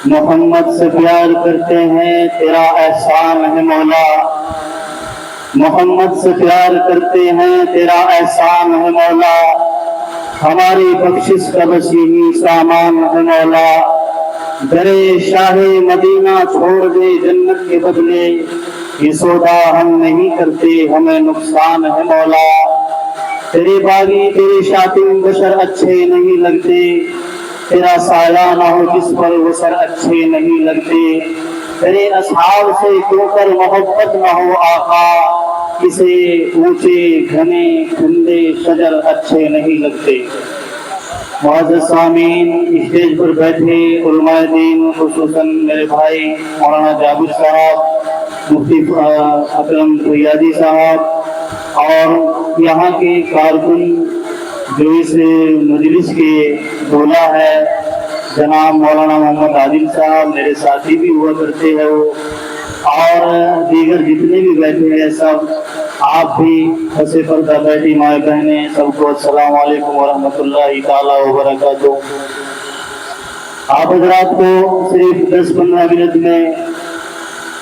محمد سے پیار کرتے ہیں تیرا احسان ہے مولا، محمد سے پیار کرتے ہیں تیرا احسان ہے مولا، ہماری بخشش کا بس یہی سامان ہے مولا، درے شاہ مدینہ چھوڑ دے جنت کے بدلے، یہ سودا ہم نہیں کرتے ہمیں نقصان ہے مولا، تیرے باغی تیرے شاطن بشر اچھے نہیں لگتے، تیرا سایہ نہ ہو جس پر وہ سر اچھے نہیں لگتے، تیرے اصحاب سے کیوں کر محبت نہ ہو آقا، کسے اونچے گھنے ٹھنڈے شجر اچھے نہیں لگتے۔ معزز سامعین، اسٹیج پر بیٹھے علماء دین، خصوصاً میرے بھائی مولانا جابر صاحب، مفتی اکرم فریادی صاحب اور یہاں کے کارکن جو اس مجلس کے دولا ہے جناب مولانا محمد عادل صاحب، میرے ساتھی بھی ہوا کرتے ہیں وہ، اور دیگر جتنے بھی بیٹھے ہیں سب، آپ بھی پس پردہ بیٹھی مائیں بہنیں، سب کو السلام علیکم ورحمۃ اللہ تعالی وبرکاتہ۔ آپ حضرات کو صرف 10-15 منٹ میں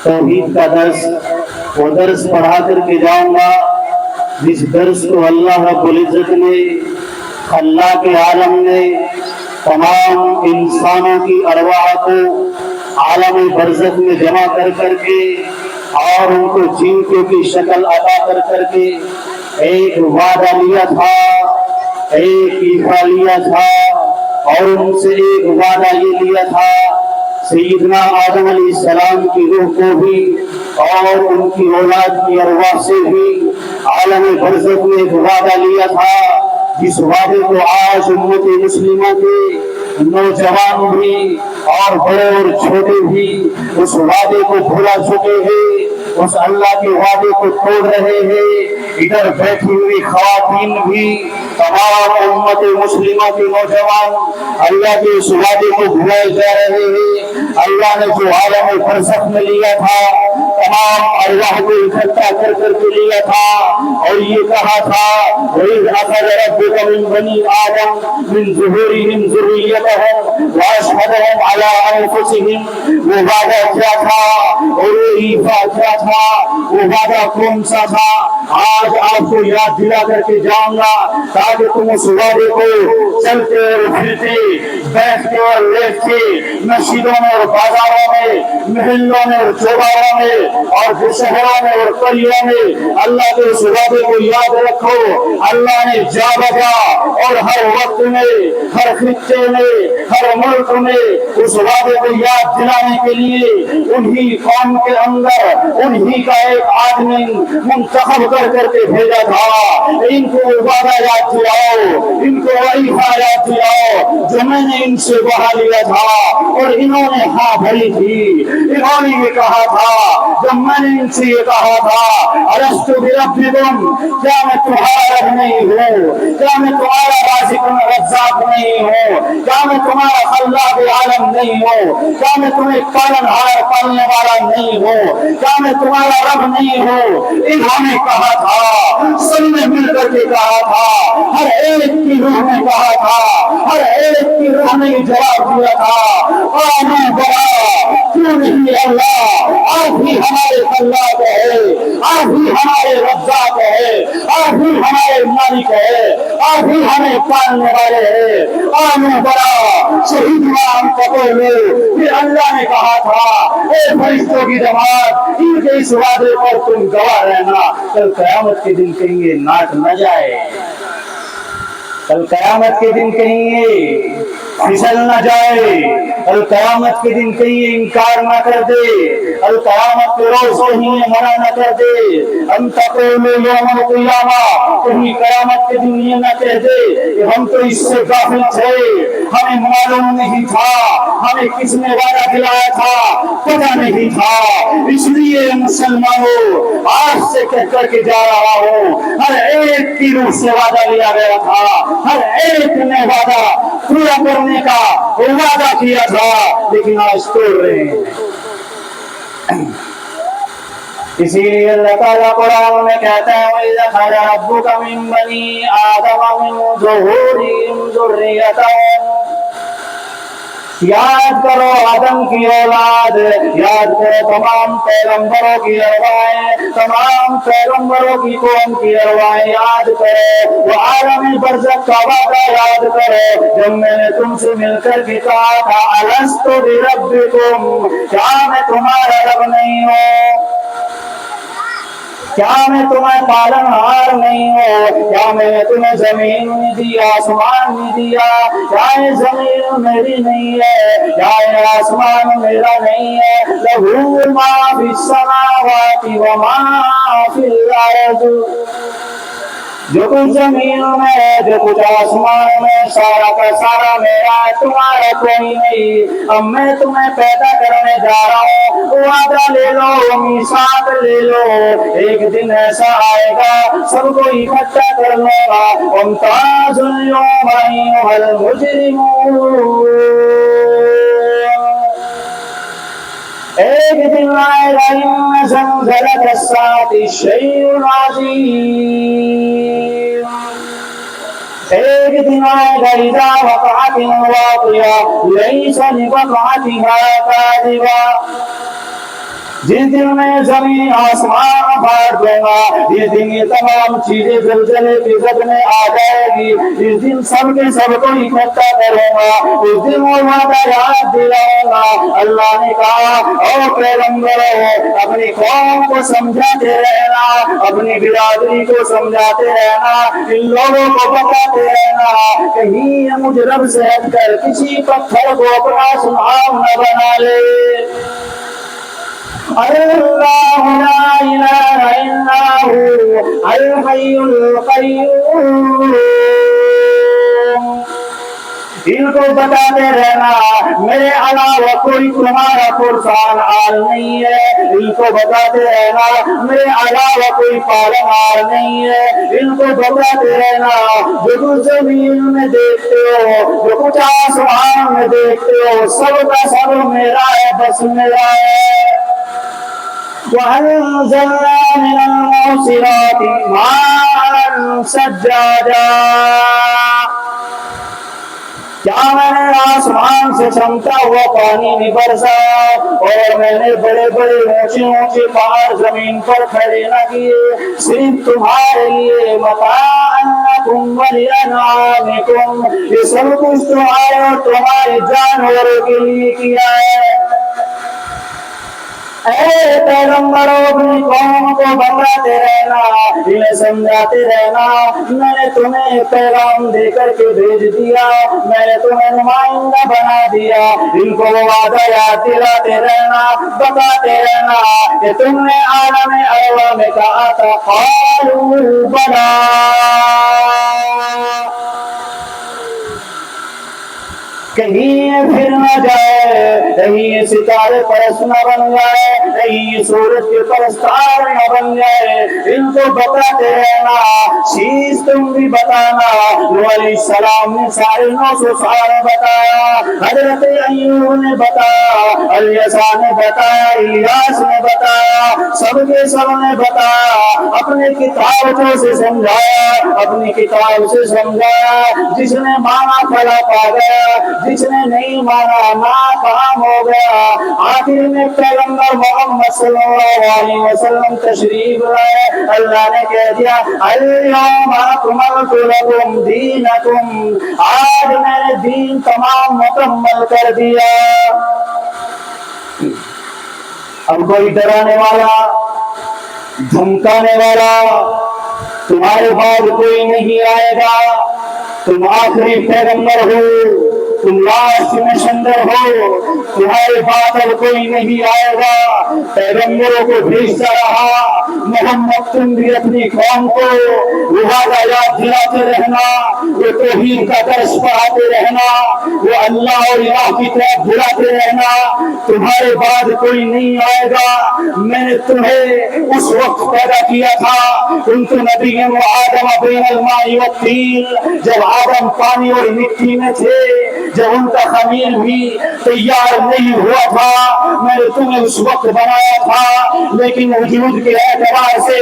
توحید کا وہ درس پڑھا کر کے جاؤں گا، جس درس کو اللہ رب العزت نے خلاق عالم نے تمام انسانوں کی ارواح کو عالم برزخ میں جمع کر کر کے اور ان کو جینکوں کی شکل عطا کر کر کے ایک وعدہ لیا تھا، ایک ایفا لیا تھا، اور ان سے ایک وعدہ یہ لیا تھا سیدنا آدم علیہ السلام کی روح کو بھی اور ان کی اولاد کی ارواح سے بھی عالم برزخ میں ایک وعدہ لیا تھا، جس وعدے کو آج امت مسلمہ کے نوجوان بھی اور بڑے اور چھوٹے بھی اس وعدے کو بھلا چکے ہیں، اس اللہ کے وعدے کو توڑ رہے ہیں۔ ادھر بیٹھی ہوئی خواتین بھی، تمام امت مسلمہ کے نوجوان اللہ کے اس وعدے کو بھلائے جا رہے ہیں۔ اللہ نے جو عالم برزخ میں لیا تھا، تمام ارواح کو اکٹھا کر کر کے لیا تھا اور یہ کہا تھا وَإِذْ أَخَذَ رَبُّكَ مِنْ بَنِي آدَمَ مِنْ ظُهُورِهِمْ ذُرِّيَّتَهُمْ وَأَشْهَدَهُمْ عَلَىٰ أَنفُسِهِمْ، وہ وعدہ کیا تھا اور وہ ایفا کیا تھا، وہ وعدہ کون سا تھا؟ آج آپ کو یاد دلا کر کے جاؤں گا تاکہ تم اس وعدے کو چلتے اور پھرتے، بیٹھتے اور لیٹتے، مسجدوں میں اور بازاروں میں، محلوں میں اور چوباروں میں اور شہروں میں اور قریوں میں اللہ کے اس وعدے کو یاد رکھو۔ اللہ نے جا بجا اور ہر وقت میں، ہر خطے میں، ہر ملک میں اس وعدے کو یاد دلانے کے لیے انہی قوم کے اندر انہی کا ایک آدمی منتخب کر کر کے بھیجا تھا۔ ان کو وعدہ یاد دلاؤ، ان کو وعیفہ یاد دلاؤ جو میں نے ان سے وعدہ لیا تھا، اور انہوں نے ہاں بھری تھی۔ انہوں نے یہ کہا تھا جب میں نے ان سے یہ کہا تھا الست بربکم، کیا میں تمہارا رب نہیں ہوں؟ کیا میں تمہارا رازق رزاق نہیں ہوں؟ کیا میں تمہارا خلاق عالم نہیں ہوں؟ کیا میں تمہیں پالن ہار پالنے والا نہیں ہوں؟ کیا میں تمہارا رب نہیں ہوں؟ انہوں نے کہا تھا، سب نے مل کر کے کہا تھا، ہر ایک کی روح نے کہا تھا، ہر ایک کی روح نے جواب دیا تھا آمین بڑا کیوں نہیں اللہ، آپ ہی ہمارے خلاق ہے، آپ ہی ہمارے رزاق ہے، آپ ہی ہمارے مالک ہے، آپ ہی ہمیں پالنے والے ہیں، آمین بڑا شہید نام پکڑ لے۔ پھر اللہ نے کہا تھا اے فرشتوں کی جماعت، ان کے اس وعدے پر تم گواہ رہنا، کل قیامت کے دن کہیں یہ ناٹ نہ جائے، کل قیامت کے دن کہیں یہ پھسل نہ جائے، کل قیامت کے دن کہیں یہ انکار نہ کر دے، کل قیامت کے روز کہیں یہ منع نہ کر دے، ان تقولوا یوم القیامہ، کہیں قیامت کے دن یہ نہ کہہ دے کہ ہم تو اس سے غافل تھے، ہمیں معلوم نہیں تھا، ہمیں کس نے وعدہ دلایا تھا پتہ نہیں تھا۔ اس لیے مسلمانوں آج سے کہہ کر کے جا رہا ہوں، ہر ایک کی روح سے وعدہ لیا گیا تھا، ہر ایک نے وعدہ پورا کرنے کا وعدہ کیا تھا، لیکن آج توڑ رہے ہیں۔ اسی لیے اللہ تعالیٰ قرآن میں کہتا ہے وَإِذْ أَخَذَ رَبُّكَ مِنْ بَنِي آدَمَ مِنْ ظُهُورِهِمْ ذُرِّيَّتَهُمْ یاد کرو آدم کی اولاد، یاد کرو تمام پیغمبروں کی ارواحیں، تمام پیغمبروں کی قوم کی ارواحیں یاد کرو، وہ عالم برزخ کا وعدہ یاد کرو جب میں نے تم سے مل کر کے کہا تھا الست بربکم، کیا میں تمہارا رب نہیں ہوں؟ کیا میں تمہیں پالن ہار نہیں ہوں؟ کیا میں نے تمہیں زمین نہیں دی، آسمان نہیں دیا؟ کیا یہ زمین میری نہیں ہے؟ کیا یہ آسمان میرا نہیں ہے؟ لہو ما فی السماوات و ما فی الارض، جو کچھ زمین میں ہے، جو کچھ آسمان میں، سارا کا سارا میرا ہے، تمہارا کوئی نہیں۔ اب میں تمہیں پیدا کرنے جا رہا ہوں، وعدہ لے لو، میثاق لے لو، ایک دن ایسا آئے گا سب کو اکٹھا کر لوں گا، وامتازوا اليوم أيها المجرمون، ایک دن آئے گا ان زلزلۃ الساعۃ شیء عظیم، ایک دن آئے گا اذا وقعت الواقعہ لیس لوقعتها کاذبہ، جس دن میں زمین آسمان پھاڑ دوں گا، جس دن یہ تمام چیزیں زلزلے کی زد میں آ جائے گی، جس دن سب کے سب کو اکٹھا کروں گا، اس دن وہ وعدہ یاد دلاؤں گا۔ اللہ نے کہا او پیغمبروں، اپنی قوم کو سمجھاتے رہنا، اپنی برادری کو سمجھاتے رہنا، ان لوگوں کو بتاتے رہنا، کہیں مجھ رب سے ہٹ کر کسی پتھر کو اپنا سبحان نہ بنا لے۔ اللہ لا الہ الا هو الحی القیوم، ان کو بتاتے رہنا میرے علاوہ کوئی تمہارا پرسان حال نہیں ہے، ان کو بتاتے رہنا میرے علاوہ کوئی پالنہار نہیں ہے، ان کو بتاتے رہنا جو کچھ زمین میں دیکھتے ہو، جو کچھ آسمان میں دیکھتے ہو، سب کا سب میرا ہے، بس میرا ہے۔ وَأَنزَلْنَا مِنَ الْمُعْصِرَاتِ مَاءً ثَجَّاجًا، کیا میں نے آسمان سے چمکتا ہوا پانی نہیں برسا، اور میں نے بڑے بڑے اونچے اونچے پہاڑ زمین پر کھڑے نہ کیے صرف تمہارے لیے، متاعًا لَکُمْ وَلِأَنْعَامِکُمْ، یہ سب کچھ تمہارے اور تمہارے جانوروں کے لیے کیا ہے۔ اے پیغمبروں، اپنی قوم کو بتاتے رہنا، انہیں سمجھاتے رہنا، میں نے تمہیں پیغام دے کر کے بھیج دیا، میں نے تمہیں نمائندہ بنا دیا، ان کو وہ وعدہ یاد دلاتے رہنا، بتاتے رہنا کہ تم نے عالم ارواح میں کہا تھا قالوا بلی، کہیں یہ پھر نہ جائے، کہیں یہ ستارے پرست نہ بن جائے، کہیں یہ سورج کے پرستار نہ بن جائے، ان کو بتاتے رہنا، چیز تم بھی بتانا۔ نوح علیہ السلام نے 950 سال بتایا، حضرت ایوب نے بتایا، الیسع نے بتایا، الیاس نے بتایا، سب کے سب نے بتایا، اپنے کتابوں سے سمجھایا، اپنی کتاب سے سمجھایا، جس نے مانا پھلا پا گیا، جس نے نہیں مانا ناکام ہو گیا۔ آخر میں پیغمبر محمد صلی اللہ علیہ وسلم تشریف لائے، اللہ نے کہہ دیا الیوم اکملت لکم دینکم، آج میں نے دین تمام مکمل کر دیا۔ اب کوئی ڈرانے والا، دھمکانے والا تمہارے بعد کوئی نہیں آئے گا، تم آخری پیغمبر ہو، تم لاسٹ مسنجر ہو، تمہارے بعد اب کوئی نہیں آئے گا۔ پیغمبروں کو بھیجتا رہا، محمد تم بھی اپنی قوم کو وعدہ یاد دلاتے رہنا، وہ توحید کا درس پڑھاتے رہنا، وہ اللہ اور الہ کی طرف بلاتے رہنا، تمہارے بعد کوئی نہیں آئے گا۔ میں نے تمہیں اس وقت پیدا کیا تھا، کنت نبیا وآدم بین الماء والطین، جب آدم پانی اور مٹی میں تھے، جب ان کا خمیر بھی تیار نہیں ہوا تھا میں نے تمہیں اس وقت بنایا تھا، لیکن وجود کے اعتبار سے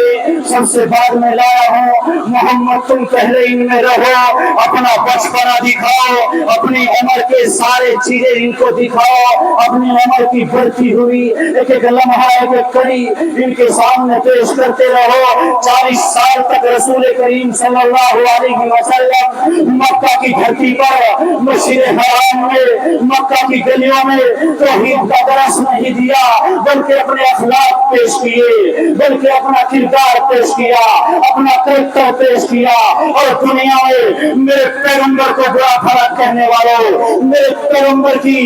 سب سے بعد میں لایا ہوں۔ محمد تم پہلے ان میں رہو، اپنا بچپنا دکھاؤ، اپنی عمر کے سارے چیزیں ان کو دکھاؤ، اپنی عمر کی بڑھتی ہوئی ایک ایک لمحہ ایک ایک کڑی ان کے سامنے پیش کرتے رہو۔ 40 سال تک رسول کریم صلی اللہ علیہ وسلم مکہ کی دھرتی پر، مسجد حرام میں، مکہ کی گلیوں میں توحید کا درس نہیں دیا، بلکہ اپنے اخلاق پیش کیے، بلکہ اپنا کردار پیش کیا، اپنا کریکٹر پیش کیا۔ اور دنیا میں میرے پیغمبر کو برا بھلا کہنے والوں، میرے پیغمبر کی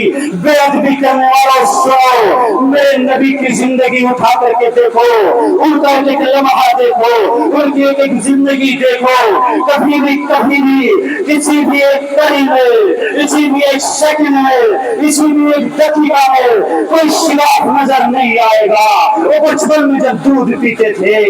بے ادبی کرنے والوں، سنو، میرے نبی کی زندگی اٹھا کر کے دیکھو، ان کا ایک لمحہ دیکھو، ان کی ایک ایک زندگی دیکھو، کبھی بھی کسی بھی ایک کڑی میں، کسی بھی ایک سیکنڈ میں، کسی بھی ایک دقیقہ میں کوئی شگاف نظر نہیں آئے گا۔ وہ بچپن میں جب دودھ پیتے تھے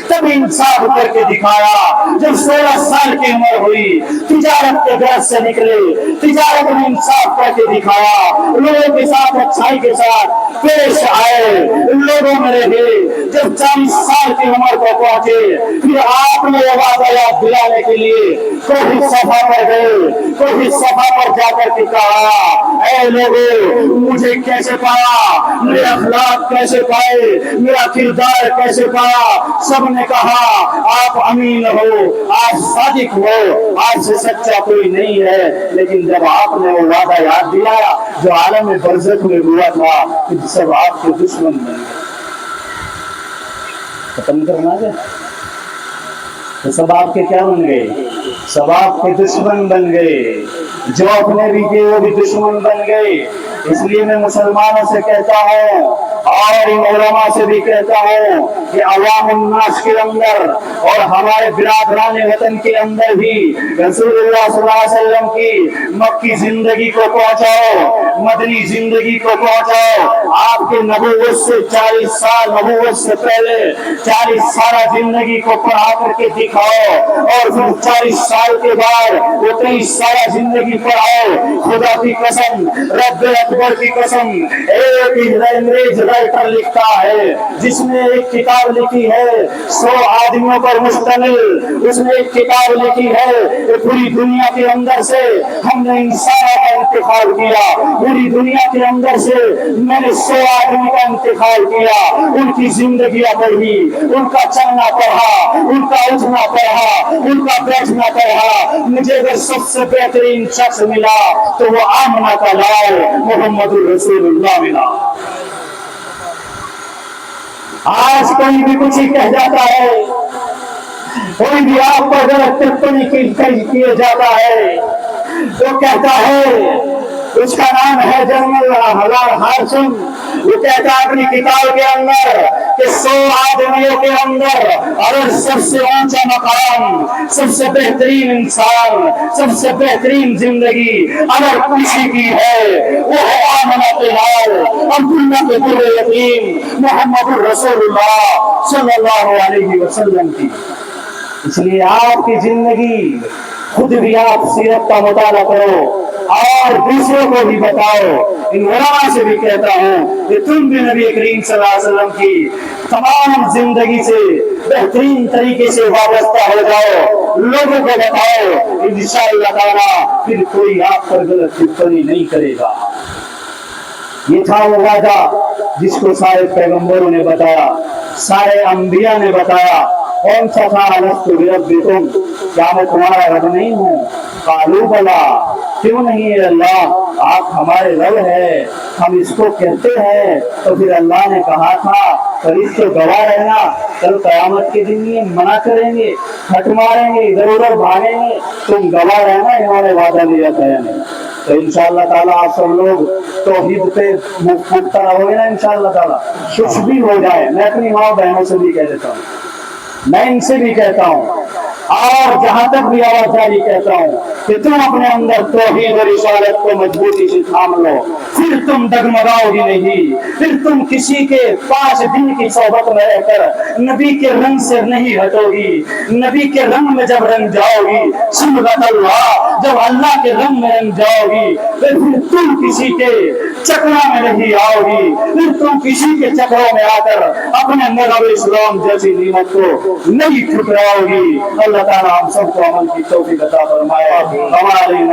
تب انصاف کر کے دکھایا، جب 16 سال کی عمر ہوئی تجارت کے گھر سے نکلے، تجارت میں انصاف کر کے دکھایا، لوگوں کے ساتھ اچھائی کے ساتھ پیش آئے، لوگوں میں رہے، جب 40 سال کی عمر کو پہنچے پھر آپ نے یہ وعدہ یاد دلانے کے لیے کوئی صفا پر گئے، کوئی صفا پر جا کر کے کہا، اے لوگوں مجھے کیسے پایا، میرا اخلاق کیسے پائے، میرا کردار کیسے پایا؟ سب نے کہا آپ امین ہو، آپ صادق ہو، آپ سے سچا کوئی نہیں ہے۔ لیکن جب آپ نے وہ وعدہ یاد دلایا جو عالم برزخ میں ہوا تھا، کہ سب آپ کے دشمن بن گئے، ختم کرنا ہے تو سب آپ کے کیا بن گئے؟ سب آپ کے دشمن بن گئے، جو اپنے بھی تھے وہ بھی دشمن بن گئے۔ اس لیے میں مسلمانوں سے کہتا ہوں اور ان علماء سے بھی کہتا ہوں کہ عوام الناس کے اندر اور ہمارے برادران وطن کے اندر بھی رسول اللہ صلی اللہ علیہ وسلم کی مکی زندگی کو پہنچاؤ، مدنی زندگی کو پہنچاؤ۔ آپ کے نبوت سے 40 سال، نبوت سے پہلے 40 سالہ زندگی کو پڑھا کر کے دکھاؤ، اور پھر 40 سال کے بعد وہ 23 سالہ زندگی پڑھاؤ۔ خدا کی قسم، رب اکبر کی قسم، ایک انگریز رائٹر لکھتا ہے جس نے ایک کتاب لکھی ہے 100 آدمیوں پر مشتمل، اس نے ایک کتاب لکھی ہے کہ پوری دنیا کے اندر سے ہم نے انسانوں کا انتخاب کیا، پوری دنیا کے اندر سے میں نے 100 آدمی کا انتخاب کیا، ان کی زندگیاں پڑھی، ان کا چلنا پڑھا، ان کا اٹھنا پڑھا، ان کا بیٹھنا پڑھا، مجھے اگر سب سے بہترین شخص ملا تو وہ آمنہ کا لال محمد الرسول اللہ ملا۔ آج کوئی بھی کچھ ہی کہہ جاتا ہے، کوئی بھی آپ پر غلط ٹپنی کیے جاتا ہے تو کہتا ہے، اس کا نام ہے جنرل ہلال ہاشم، وہ کہتا ہے اپنی کتاب کے اندر کہ 100 آدمیوں کے اندر اور سب سے اونچا مقام، سب سے بہترین انسان، سب سے بہترین زندگی اگر کسی کی ہے وہ ہے آمنہ کے لال عبداللہ کے در یتیم محمد الرسول اللہ صلی اللہ علیہ وسلم کی۔ اس لیے آپ کی زندگی خود بھی آپ سیرت کا مطالعہ کرو اور دوسروں کو بھی بتاؤ۔ ان علماء سے بھی کہتا ہوں کہ تم بھی نبی کریم صلی اللہ علیہ وسلم کی تمام زندگی سے بہترین طریقے سے وابستہ ہو جاؤ، لوگوں کو بتاؤ، انشاءاللہ تعالیٰ پھر کوئی آپ پر غلط ٹپنی نہیں کرے گا۔ یہ تھا وہ وعدہ جس کو سارے پیغمبروں نے بتایا، سارے انبیاء نے بتایا۔ کون سا تھا؟ الست بربکم، کیا میں تمہارا رب نہیں ہوں؟ قالوا بلا، کیوں نہیں ہے اللہ، آپ ہمارے رب ہے، ہم اس کو کہتے ہیں۔ تو پھر اللہ نے کہا تھا فرشتے گواہ رہنا، کل قیامت کے دن یہ منع کریں گے، ہٹ ماریں گے، ادھر ادھر بھاگیں گے، تم گواہ رہنا انہوں نے وعدہ لیا تھا یا نہیں۔ تو انشاءاللہ تعالیٰ آپ سب لوگ توحید پہ مختلف رہو گے نا انشاءاللہ تعالیٰ، کچھ بھی ہو جائے۔ میں اپنی ماں بہنوں سے بھی کہہ دیتا ہوں، میں ان سے بھی کہتا ہوں، اور جہاں تک بھی آواز جاری کہتا ہوں کہ تم اپنے اندر توحید اور رسالت کو مضبوطی سے تھام لو، پھر تم ڈگمگاؤ گی نہیں، پھر تم کسی کے 5 دن کی صحبت میں رہ کر نبی کے رنگ سے نہیں ہٹو گی، نبی کے رنگ میں جب رنگ جاؤ گی، صبغت اللہ، جب اللہ کے رنگ میں رنگ جاؤ گی، پھر تم کسی کے چکروں میں نہیں آؤ گی، پھر تم کسی کے چکروں میں آ کر اپنے مذہب اسلام جیسی نعمت کو نہیں ٹھکراؤ گی۔ اللہ تعالیٰ ہم سب کو عمل کی توفیق عطا فرمائے۔ ہمارے